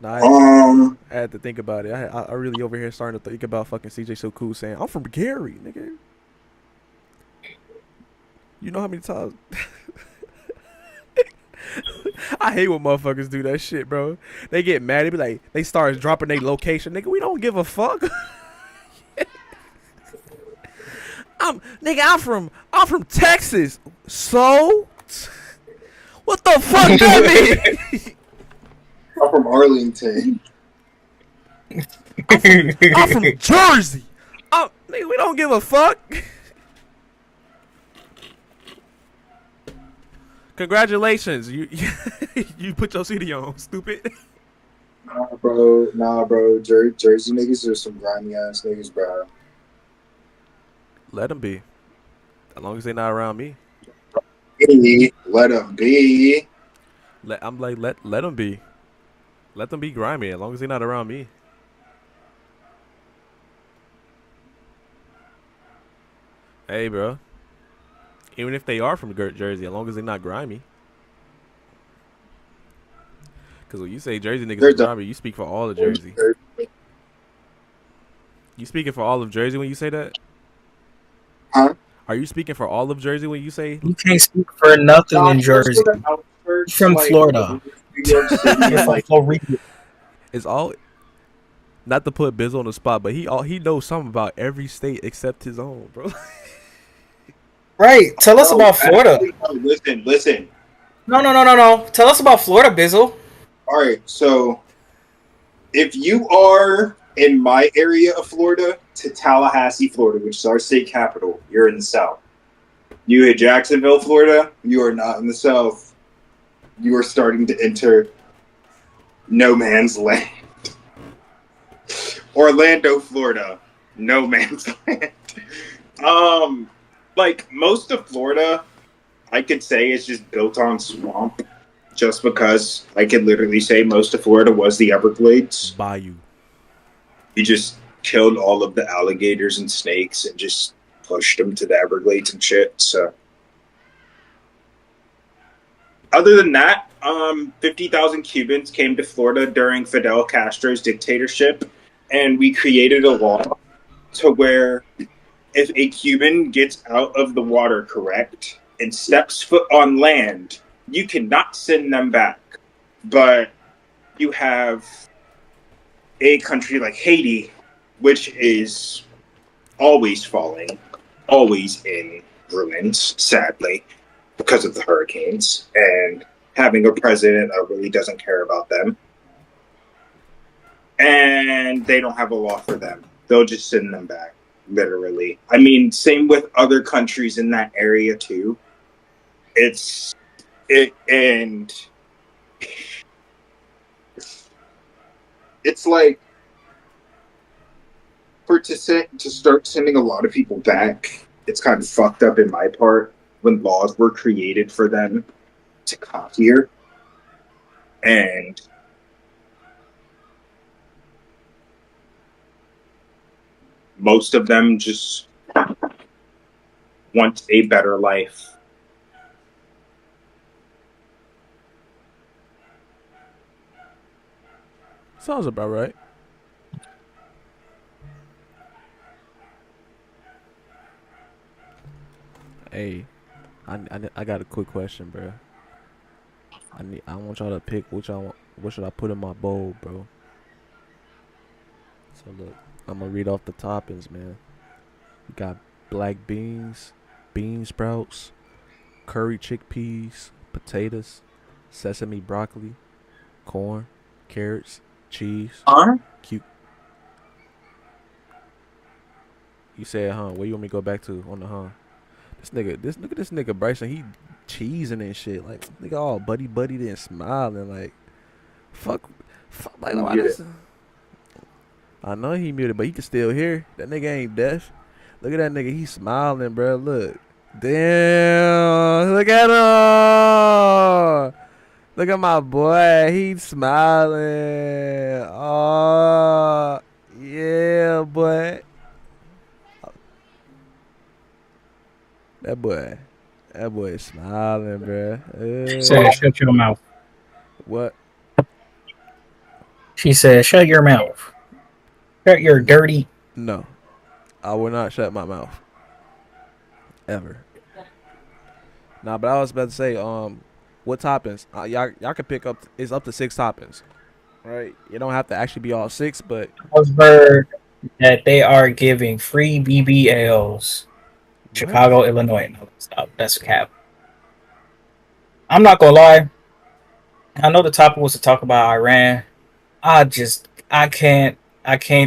Nah, I had to think about it. I really over here starting to think about fucking CJ So Cool saying, I'm from Gary, nigga. You know how many times I hate when motherfuckers do that shit, bro. They get mad. They be like, they start dropping their location. Nigga, we don't give a fuck. I'm from Texas. So what the fuck that mean? I'm from Arlington. I'm from Jersey. Nigga, we don't give a fuck. Congratulations, you you put your CD on, stupid. Nah, bro. Jersey niggas are some grimy ass niggas, bro. Let them be, as long as they not around me. Let them be. Let them be. Let them be grimy, as long as they not around me. Hey, bro. Even if they are from Jersey, as long as they're not grimy. Because when you say Jersey niggas are grimy, you speak for all of Jersey. You speaking for all of Jersey when you say that? Huh? Are you speaking for all of Jersey when you say? You can't speak for nothing in Jersey. You're from Florida. You're from Florida. It's all. Not to put BIZZLE on the spot, but he knows something about every state except his own, bro. Right. Tell us about Florida. Listen. No. Tell us about Florida, BIZZLE. All right. So, if you are in my area of Florida to Tallahassee, Florida, which is our state capital, you're in the South. You hit Jacksonville, Florida, you are not in the South. You are starting to enter no man's land. Orlando, Florida, no man's land. Like most of Florida, I could say is just built on swamp, just because I could literally say most of Florida was the Everglades. Bayou. You just killed all of the alligators and snakes and just pushed them to the Everglades and shit. So, other than that, 50,000 Cubans came to Florida during Fidel Castro's dictatorship, and we created a law to where if a Cuban gets out of the water, correct, and steps foot on land, you cannot send them back. But you have a country like Haiti, which is always falling, always in ruins, sadly, because of the hurricanes, and having a president that really doesn't care about them. And they don't have a law for them. They'll just send them back, literally. I mean, same with other countries in that area, too. And it's like, to start sending a lot of people back, it's kind of fucked up in my part when laws were created for them to come here. And most of them just want a better life. Sounds about right. Hey, I got a quick question, bro. I want y'all to pick what should I put in my bowl, bro. So look, I'm gonna read off the toppings, man. We got black beans, bean sprouts, curry chickpeas, potatoes, sesame broccoli, corn, carrots, cheese, cute. You said, huh? Where you want me to go back to on the huh? This nigga Bryson, he cheesing and shit. Like, nigga all buddy and smiling. Like, fuck like, why this? I know he muted, but he can still hear. That nigga ain't deaf. Look at that nigga, he smiling, bro. Look. Damn. Look at him. Look at my boy. He smiling. Oh, yeah, boy. That boy is smiling, bro. She said, "Shut your mouth." What? She said, "Shut your mouth. Shut your dirty." No, I will not shut my mouth. Ever. Nah, but I was about to say, what toppings? Y'all can pick up. It's up to 6 toppings, right? You don't have to actually be all 6, but I've heard that they are giving free BBLs. what? Chicago, Illinois. No, stop. That's a cap. I'm not gonna lie. I know the topic was to talk about Iran. I can't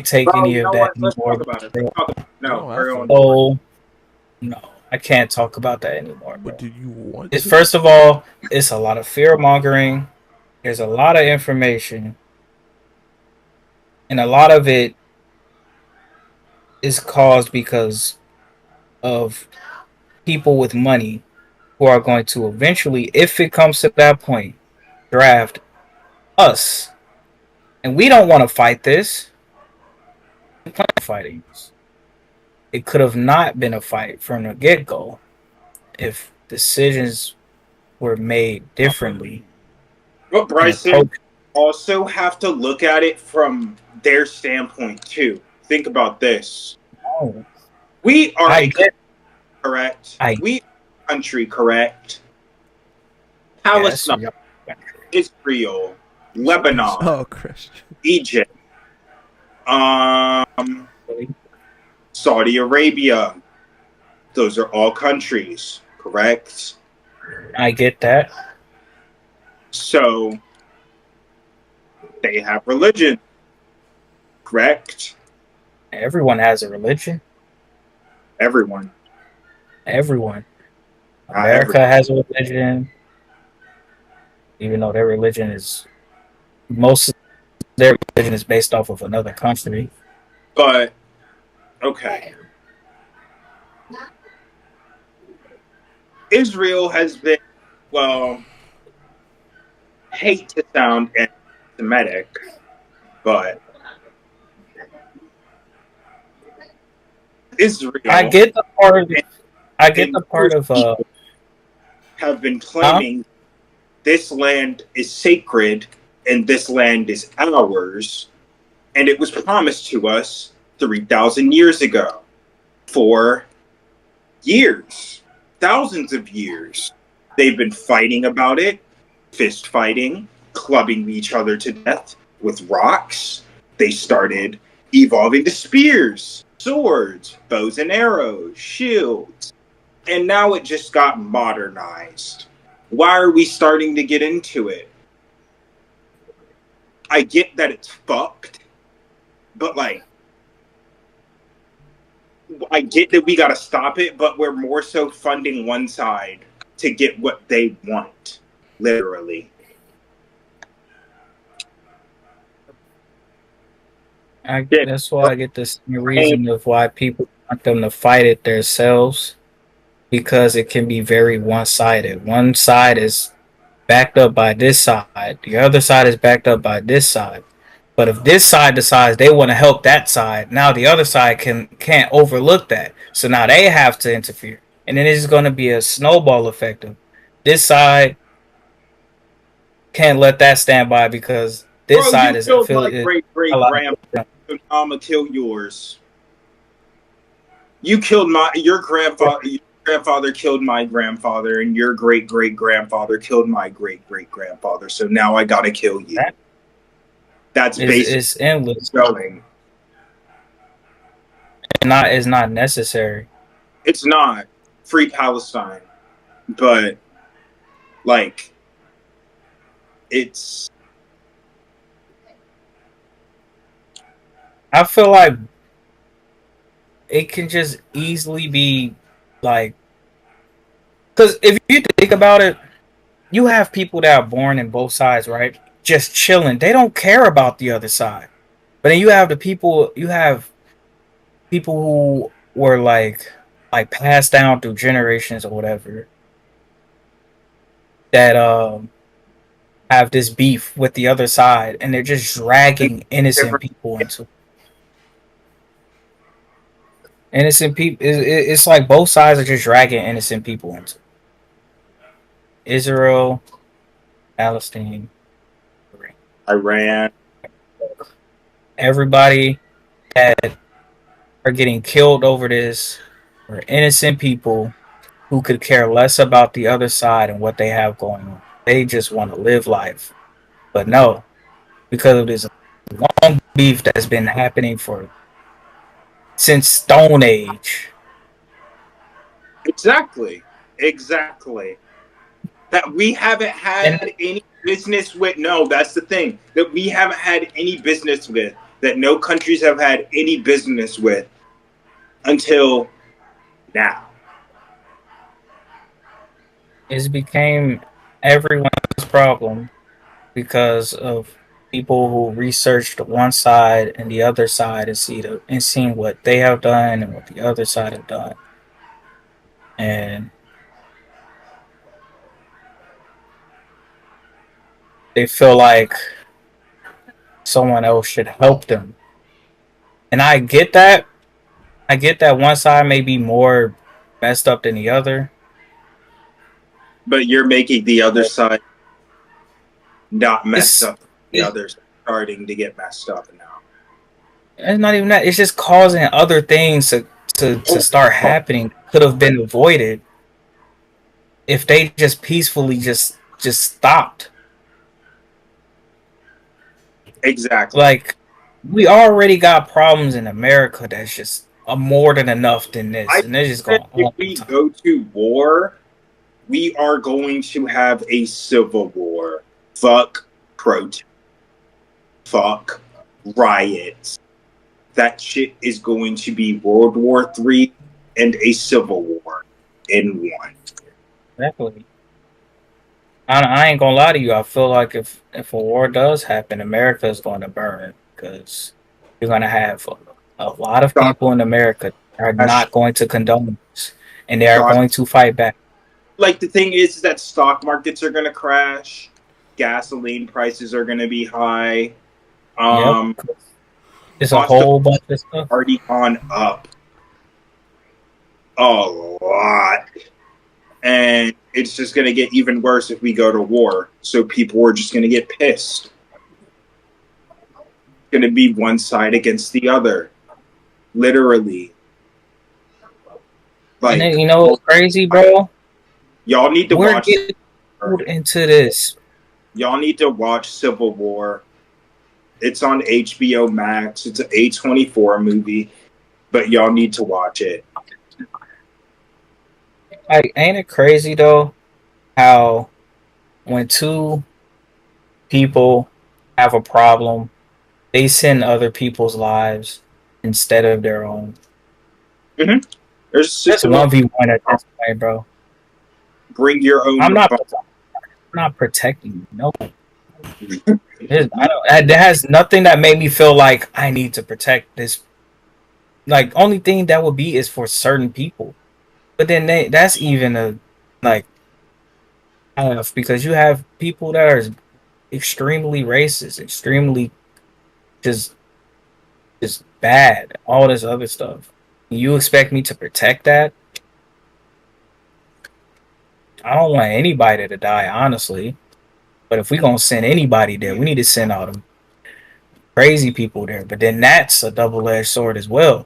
take Bro, any you of know that what? Let's anymore. talk about it. No, have carry to. on. Oh no, I can't talk about that anymore, bro. But do you want It's to? first of all, it's a lot of fear mongering. There's a lot of information, and a lot of it is caused because of people with money who are going to eventually, if it comes to that point, draft us. And we don't want to fight this. We're fighting this. It could have not been a fight from the get-go if decisions were made differently. But Bryson, also have to look at it from their standpoint too. Think about this. Oh, We are correct. I We are a country, correct? guess. Palestine, Israel, Lebanon, Oh, Christian. Egypt, Saudi Arabia. Those are all countries, correct? I get that. So they have religion, correct? Everyone has a religion. Everyone. America has a religion, even though their religion is most of their religion is based off of another country. But okay. Israel has been, well, hate to sound anti-Semitic, but Israel. I get the part of have been claiming this land is sacred and this land is ours, and it was promised to us 3,000 years ago. For years, thousands of years, they've been fighting about it, fist fighting, clubbing each other to death with rocks. They started evolving to spears, swords, bows and arrows, shields, and now it just got modernized. Why are we starting to get into it? I get that it's fucked, but like, I get that we gotta stop it, but we're more so funding one side to get what they want, literally. That's why I get this reason of why people want them to fight it themselves, because it can be very one-sided. One side is backed up by this side, the other side is backed up by this side. But if this side decides they want to help that side, now the other side can't overlook that. So now they have to interfere. And then it's going to be a snowball effect of this side can't let that stand by because this Bro, side you is killed my affiliated. great-great-grandpa, so now I'm gonna kill yours. You killed your grandfather killed my grandfather, and your great-great-grandfather killed my great-great-grandfather, so now I gotta kill you. That's basically it's endless. going. It's not necessary. It's not free Palestine, but like it's. I feel like it can just easily be like, because if you think about it, you have people that are born in both sides, right? Just chilling. They don't care about the other side. But then you have people who were like passed down through generations or whatever that have this beef with the other side, and they're just dragging innocent people into innocent people. It's like both sides are just dragging innocent people into Israel, Palestine, Iran. Everybody that are getting killed over this are innocent people who could care less about the other side and what they have going on. They just want to live life. But no, because of this long beef that's been happening since Stone Age. Exactly. That we haven't had any business with. No, that's the thing. That we haven't had any business with. That no countries have had any business with until now. It became everyone's problem because of people who researched one side and the other side and seeing what they have done and what the other side have done. And they feel like someone else should help them. And I get that. I get that one side may be more messed up than the other. But you're making the other side not messed up. The other starting to get messed up now. It's not even that. It's just causing other things to start happening. Could have been avoided if they just peacefully just stopped. Exactly. Like, we already got problems in America that's just more than enough than this. And they're just going if we go to war, we are going to have a civil war. Fuck protest. Fuck riots. That shit is going to be World War III and a civil war in one. Exactly. I ain't gonna lie to you. I feel like if a war does happen, America is going to burn because you're going to have a lot of people in America are not going to condone this, and they are going to fight back. Like, the thing is that stock markets are going to crash, gasoline prices are going to be high. Yep. It's a whole bunch of stuff already gone up a lot. And it's just going to get even worse if we go to war. So people are just going to get pissed. It's going to be one side against the other. Literally. And then, Like, you know what's crazy, bro? y'all need to We're watch. getting pulled into this. Y'all need to watch Civil War. It's on HBO Max. It's an A24 movie, but y'all need to watch it. Like, ain't it crazy though? How when two people have a problem, they send other people's lives instead of their own. Mm-hmm. There's a That's system of 1v1 at this point, bro. bring your own. I'm not protecting you. No, that has nothing that made me feel like I need to protect this. Like, only thing that would be is for certain people, but then that's even a like half, because you have people that are extremely racist, extremely just bad, all this other stuff. You expect me to protect that? I don't want anybody to die, honestly. But if we gonna send anybody there, we need to send all them crazy people there. But then that's a double-edged sword as well.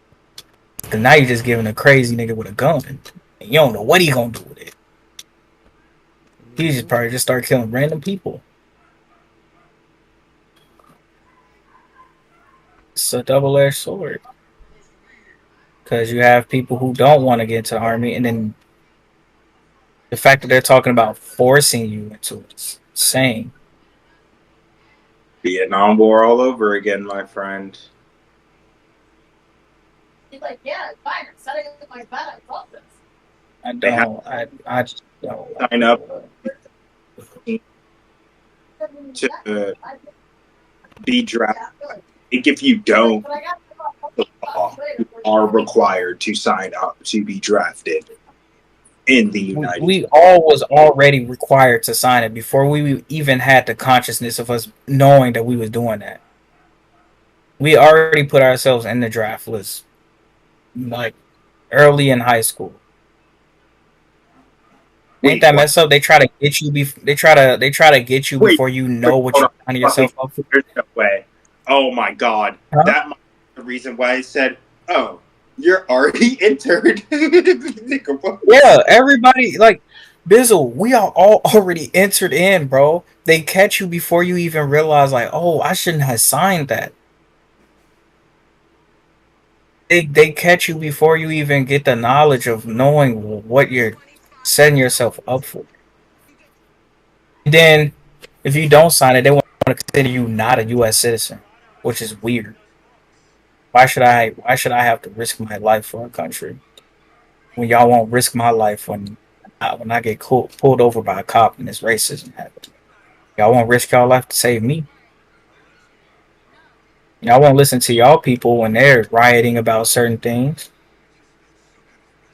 Cause now you're just giving a crazy nigga with a gun, and you don't know what he gonna do with it. He just probably just start killing random people. It's a double-edged sword. Because you have people who don't want to get into the army, and then the fact that they're talking about forcing you into it is insane. Vietnam War all over again, my friend. He's like, yeah, it's fine. I'm setting up my bed. I love this. I just don't Sign up to be drafted. If you don't, the law are required to sign up to be drafted in the United States. We all was already required to sign it before we even had the consciousness of us knowing that we was doing that. We already put ourselves in the draft list, like early in high school. Ain't that messed up? They try to get you. They try to get you before you know what you're signing yourself up for. There's no way. Oh my god, that might be the reason why I said, "Oh, you're already entered." Yeah, everybody like BIZZLE. We are all already entered in, bro. They catch you before you even realize, like, oh, I shouldn't have signed that. They catch you before you even get the knowledge of knowing what you're setting yourself up for. And then, if you don't sign it, they want to consider you not a U.S. citizen, which is weird. Why should I? Why should I have to risk my life for a country when y'all won't risk my life when I get pulled over by a cop and this racism happens? Y'all won't risk y'all life to save me. Y'all won't listen to y'all people when they're rioting about certain things.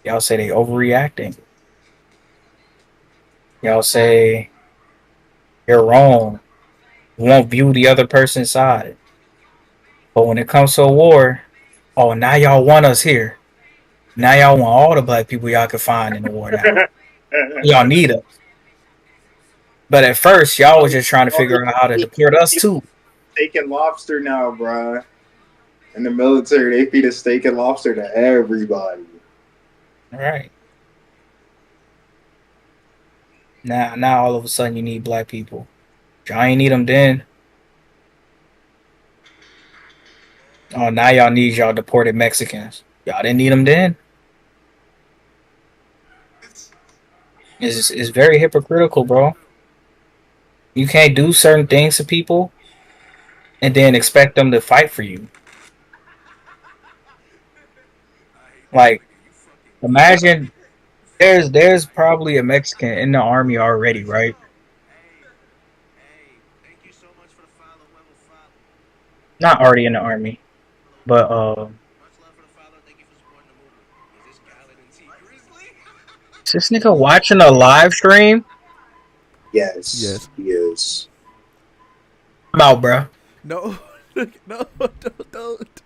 Y'all say they overreacting. Y'all say you're wrong. You won't view the other person's side. But when it comes to a war, oh, now y'all want us here. Now y'all want all the black people y'all can find in the war now. Y'all need us. But at first, y'all was just trying to figure out how to deport us too. Steak and lobster now, bruh. In the military, they feed a steak and lobster to everybody. All right. Now all of a sudden you need black people. Y'all ain't need them then. Oh, now y'all need y'all deported Mexicans. Y'all didn't need them then. It's very hypocritical, bro. You can't do certain things to people and then expect them to fight for you. Like, imagine there's probably a Mexican in the army already, right? Not already in the army, but is this nigga watching a live stream? Yes. He is. I'm out, bro. No, no, don't.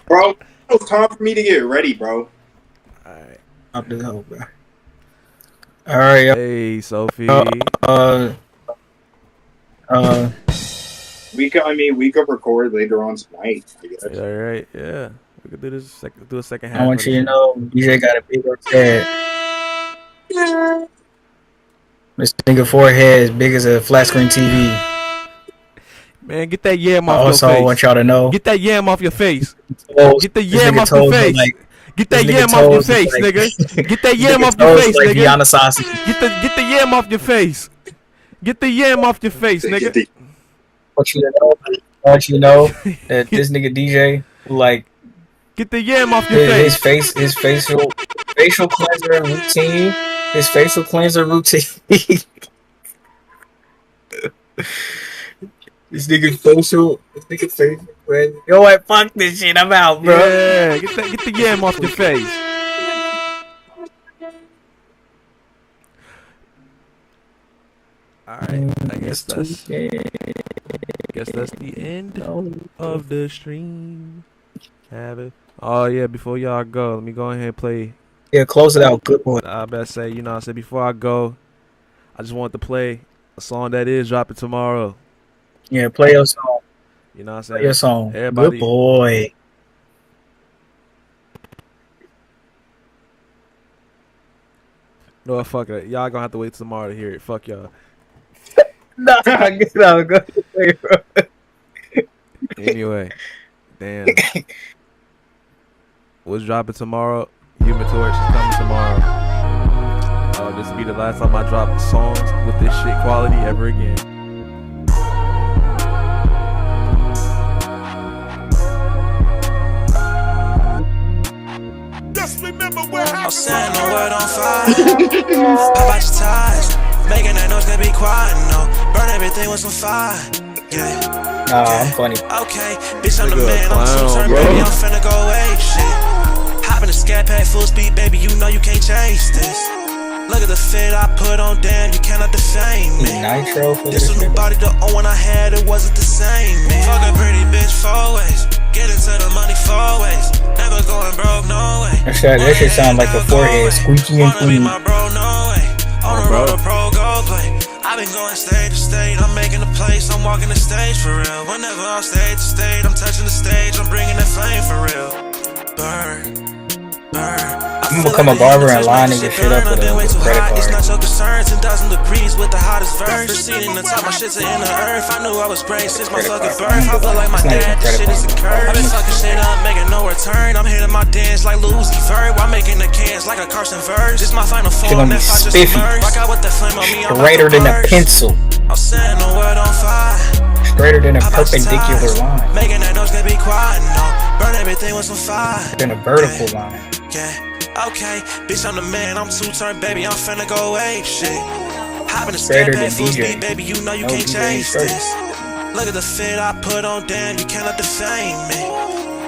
Bro, it's time for me to get ready, bro. Alright. Up the hell, bro. Alright, Hey, Sophie. We could record later on tonight, I guess. Alright, yeah. We could do this. Do a second I half want of the you to shit. know, DJ got a big old head. This nigga forehead as big as a flat screen TV. Man, get that yam I off your also want face. y'all to know, Get that yam off your face. Get the this yam nigga off your toes look face. like Get this that nigga yam off your toes look face, like nigga. Get that this yam nigga off your toes face, like nigga. Vienna sausage. Get the yam off your face. Get the yam off your face, nigga. The- I want you to know that this nigga DJ, like Get the yam off your his face. his facial cleanser routine, his facial cleanser routine. This nigga facial cleanser. Yo, what? Fuck this shit. I'm out, bro. Yeah, get the yam off your face. Alright, I guess that's the end of the stream. Have it. Oh yeah, before y'all go, let me go ahead and play. Yeah, close it out. Good boy. I better say, you know what I said, before I go, I just want to play a song that is dropping tomorrow. Yeah, play your song. You know what I'm saying? Play your song. Everybody, Good boy. no, fuck it. Y'all gonna have to wait tomorrow to hear it. Fuck y'all. No, go. Anyway, damn. What's dropping tomorrow? Human Torch is coming tomorrow. This will be the last time I drop songs with this shit quality ever again. I'm setting the word on fire. How about your ties? Making that noise, they be quiet. No, burn everything with some fire. Yeah. Nah, I'm funny. Okay, bitch, I'm the Nigga, man. I'm too turned, bro. baby. I'm finna go away. Shit. Hop in the scat pack, full speed, baby. You know you can't change this. Look at the fit I put on, damn, you cannot defame me. Nitro for This this was new nigga. body, the old one I had, it wasn't the same, man. Fuck a pretty bitch 4 ways. Get into the money 4 ways. Never going broke, no way. That shit sound like a forehead squeaky and Wanna be clean. my bro, no way. On the road to pro, go play. I've been going state to state, I'm making a place, I'm walking the stage for real. Whenever I'm state to state, I'm touching the stage, I'm bringing that flame for real. Burn, burn. I'm gonna become a barber and line nigga shit up with a credit It's card. not your concern, 10,000 degrees with the hottest verse. Proceeding to top my shit to in the earth. I knew I was great since my fucking birth. I feel like my dad, this shit is a curve. I've been fucking shit up, making no return. I'm hitting my dance like Louis Vert. I'm making the cans like a Carson verse. This my final Shit form, gonna be if I just spiffy. emerge. Rock out with the flame on me, I'm Straighter than a pencil. I'm setting the word on fire. Straighter than a How about your perpendicular ties? line. Making that noise, they be quiet, no. Burn everything with some fire. Than a vertical line. Yeah. Okay, bitch, I'm the man, I'm too turned, baby, I'm finna go away, shit. Hop in the Straighter scat than pack, full DJ. speed, baby, you know you No can't DJ change straight. this. Look at the fit I put on, damn, you cannot defame me.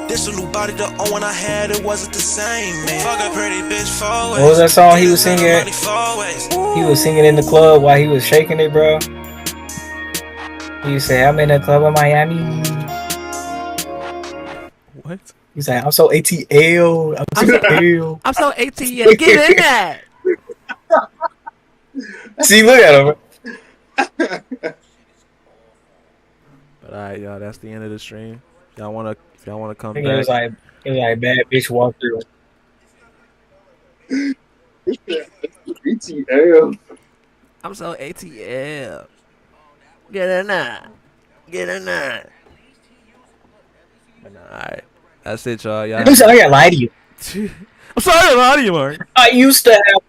This a new body, the old one I had, it wasn't the same, man. Fuck a pretty bitch 4 ways. What was that song he was singing? Money 4 ways. He was singing in the club while he was shaking it, bro. He said, I'm in the club in Miami. What? He's like, I'm so ATL. I'm so ATL. I'm so ATL. Get in there. See, look at him. But alright, y'all, that's the end of the stream. If y'all wanna come It back. was like bad bitch walk through. ETL. I'm so ATL. Get in there. Get in there. Alright. That's it, y'all. I'm sorry I lied to you. I'm sorry I lied to you, Mark. I used to have